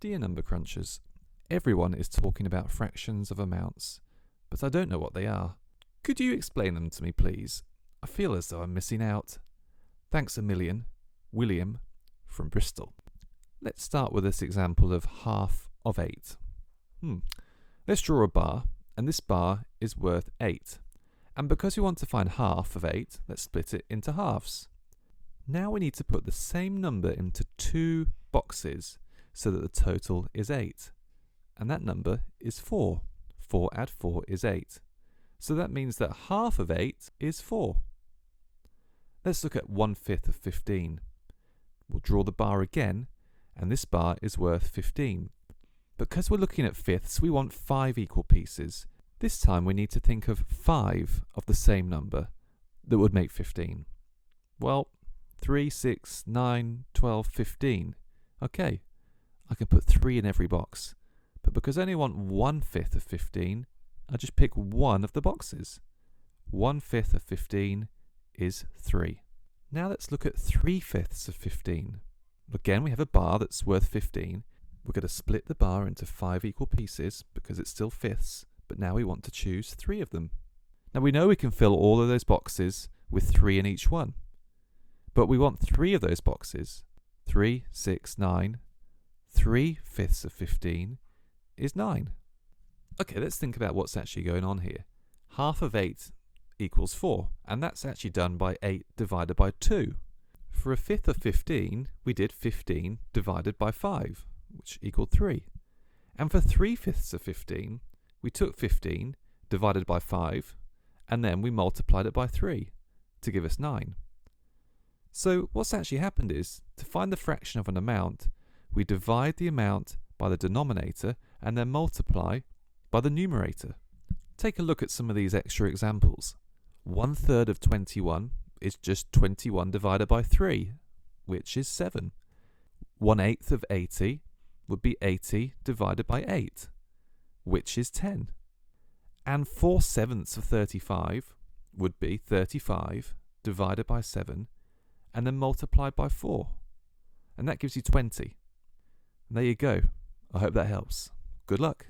Dear number crunchers, everyone is talking about fractions of amounts, but I don't know what they are. Could you explain them to me, please? I feel as though I'm missing out. Thanks a million, William from Bristol. Let's start with this example of half of 8. Let's draw a bar, and this bar is worth 8. And because we want to find half of 8, let's split it into halves. Now we need to put the same number into 2 boxes so that the total is 8. And that number is 4. 4 add 4 is 8. So that means that half of 8 is 4. Let's look at 1/5 of 15. We'll draw the bar again, and this bar is worth 15. Because we're looking at fifths, we want 5 equal pieces. This time we need to think of 5 of the same number that would make 15. Well, 3, 6, 9, 12, 15. Okay, I can put 3 in every box. But because I only want 1/5 of 15, I just pick one of the boxes. 1/5 of 15 is 3. Now let's look at 3/5 of 15. Again, we have a bar that's worth 15. We're going to split the bar into 5 equal pieces because it's still fifths, but now we want to choose 3 of them. Now we know we can fill all of those boxes with 3 in each one, but we want 3 of those boxes. 3, 6, 9. 3/5 of 15 is 9. Okay, let's think about what's actually going on here. Half of 8 equals 4, and that's actually done by 8 divided by 2. For 1/5 of 15, we did 15 divided by 5, which equaled 3. And for 3/5 of 15, we took 15 divided by 5, and then we multiplied it by 3 to give us 9. So what's actually happened is, to find the fraction of an amount, we divide the amount by the denominator and then multiply by the numerator. Take a look at some of these extra examples. 1/3 of 21 is just 21 divided by 3, which is 7. 1/8 of 80 would be 80 divided by 8, which is 10. And 4/7 of 35 would be 35 divided by 7 and then multiplied by 4. And that gives you 20. And there you go. I hope that helps. Good luck.